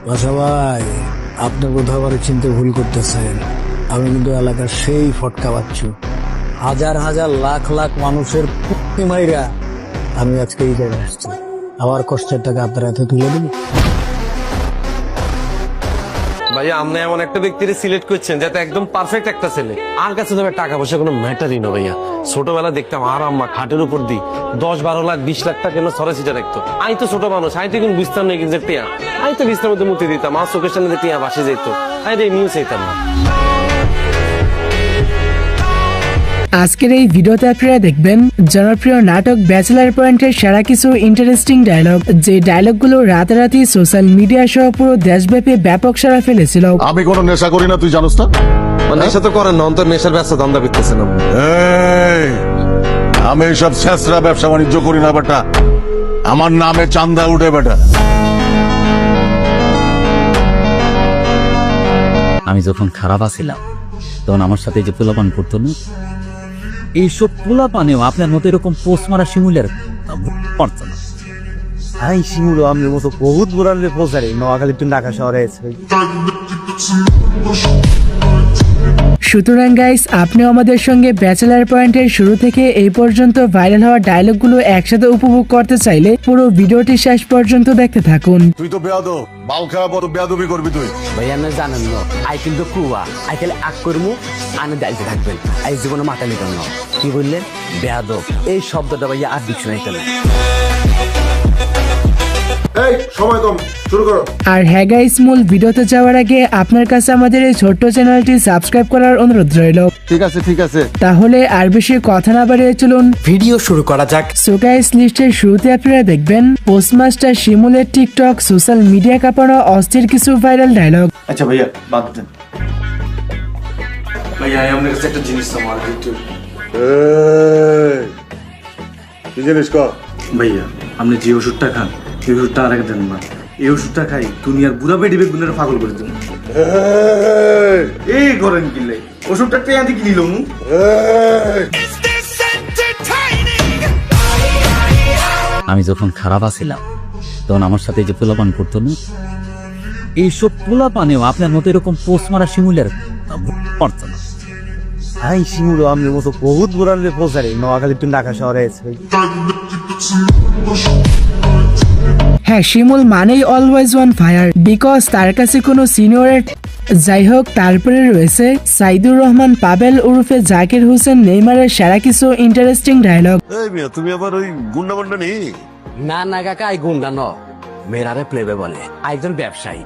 বাসা ভাই, আপনি কোথাও আবার চিনতে ভুল করতেছেন। আমি কিন্তু এলাকার সেই ফটকা বাচ্চু, হাজার হাজার লাখ লাখ মানুষের পুঁতি মাইরা আমি আজকে এই জায়গায় আসছি। আমার কষ্টের টাকা আপনার হাতে তুলে দিন। ভাইয়া আপনি এমন একটা ব্যক্তির সিলেক্ট করছেন যাতে একদম পারফেক্ট একটা ছেলে। আর কাছে তবে টাকা পয়সা কোনো ম্যাটারই না ভাইয়া। ছোটবেলা দেখতাম আর আম্মা খাটের উপর দিই 10-12 লাখ 20 লাখ টাকা কেন সরে সিটা রাখতো। আমি তো ছোট মানুষ, আমি তো এখন বুঝতাম না যে টিয়া, আমি তো বিছনার মধ্যে মুতি দিতাম, আর চোখের সামনে টিয়া বাসে যেত, আমি রে নিউজ চাইতাম না। আজকের এই ভিডিওতে আপনারা দেখবেন জনপ্রিয় নাটক ব্যাচেলার পয়েন্টের সেরা কিছু ইন্টারেস্টিং ডায়লগ, যে ডায়লগগুলো রাতারাতি সোশ্যাল মিডিয়া সহ পুরো দেশব্যাপী ব্যাপক সাড়া ফেলেছিল। আমি কোনো নেশা করি না, তুই জানোস না? নেশা তো করেন না, অন্তর নেশার ব্যবসা ধান্দা করতেছেন আপনি। এই, আমি এইসব ছেঁচড়া ব্যবসা বাণিজ্য করি না বেটা, আমার নামে চান্দা উঠে বেটা। আমি যখন খারাপ আছিলাম তখন আমার সাথে যে পোলাপান পড়তো না, এইসব পোলাপানেও আপনার মতো এরকম পোস্ট মারা শিমুলের পড়তো না। হাই শিমুলো আমি মতো বহুত বুড়ালে পৌঁছারে নোয়াখালী টু ঢাকা শহরে আছে। সুতরাং গাইস, আপনিও আমাদের সঙ্গে ব্যাচেলার পয়েন্টের শুরু থেকে এই পর্যন্ত ভাইরাল হওয়া ডায়লগগুলো একসাথে উপভোগ করতে চাইলে পুরো ভিডিওটি শেষ পর্যন্ত দেখতে থাকুন। তুই তো বেয়াদো, বাল খারাপ বড় বেয়াদবি করবি তুই। ভাইয়া না জানেন না আই কিন্তু কুয়া আই খেলে আগ করমু আনে দাইতে থাকবেন, আই জীবনে মাথা নিতেন না। কি বললেন? বেয়াদব এই শব্দটা ভাইয়া আর ডিকশনারিতে না। এই সময় কম, শুরু করো। আর হ্যাঁ গাইস, মূল ভিডিওতে যাওয়ার আগে আপনার কাছে আমাদের এই ছোট্ট চ্যানেলটি সাবস্ক্রাইব করার অনুরোধ রইল। ঠিক আছে ঠিক আছে। তাহলে আর বেশি কথা না বাড়িয়ে চলুন ভিডিও শুরু করা যাক। সো গাইস, লিস্টের শুরুতে আপনারা দেখবেন পোস্টমাস্টার শিমুলের টিকটক সোশ্যাল মিডিয়া কাঁপানো অস্থির কিছু ভাইরাল ডায়লগ। আচ্ছা ভাইয়া বাদ দেন। ভাইয়া আপনার কাছে একটা জিনিস আমার একটু। কি জিনিস কর? ভাইয়া আপনি যে ওষুধটা খান এই ওষুধটা আর দেন না। এই ওষুধটা খাই দুনিয়ার বুড়া বেডি বেগুনের পাগল করে দেন। এই করেন কিলে ওষুধটা টেয়া দিয়ে কিনিল। আমি যখন খারাপ আছিলাম তখন আমার সাথে যে পোলাপান পড়তো না, এইসব পোলাপানেও আপনার মতো এরকম পোস্ট মারা শিমুলের পড়তো না। হাই শিমুলো আমি মতো বহুত বুড়ালে পৌঁছারে নোয়াখালী টু ঢাকা শহরে আছে। হ্যাঁ, শিমুল মানেই অলওয়েজ অন ফায়ার, বিকজ তার কাছে কোনো সিনিয়র। যাই হোক, তারপরে রয়েছে সাইদুর রহমান পাবেল ওরফে জাকির হোসেন নেইমারের সেরা কিছু ইন্টারেস্টিং ডায়লগ। এই মিয়া, তুমি আবার ওই গুন্ডা মান্ডা নেই? না না কাকা আই গুন্ডা ন মেরারে প্লেবে বলে, আইজন ব্যবসায়ী।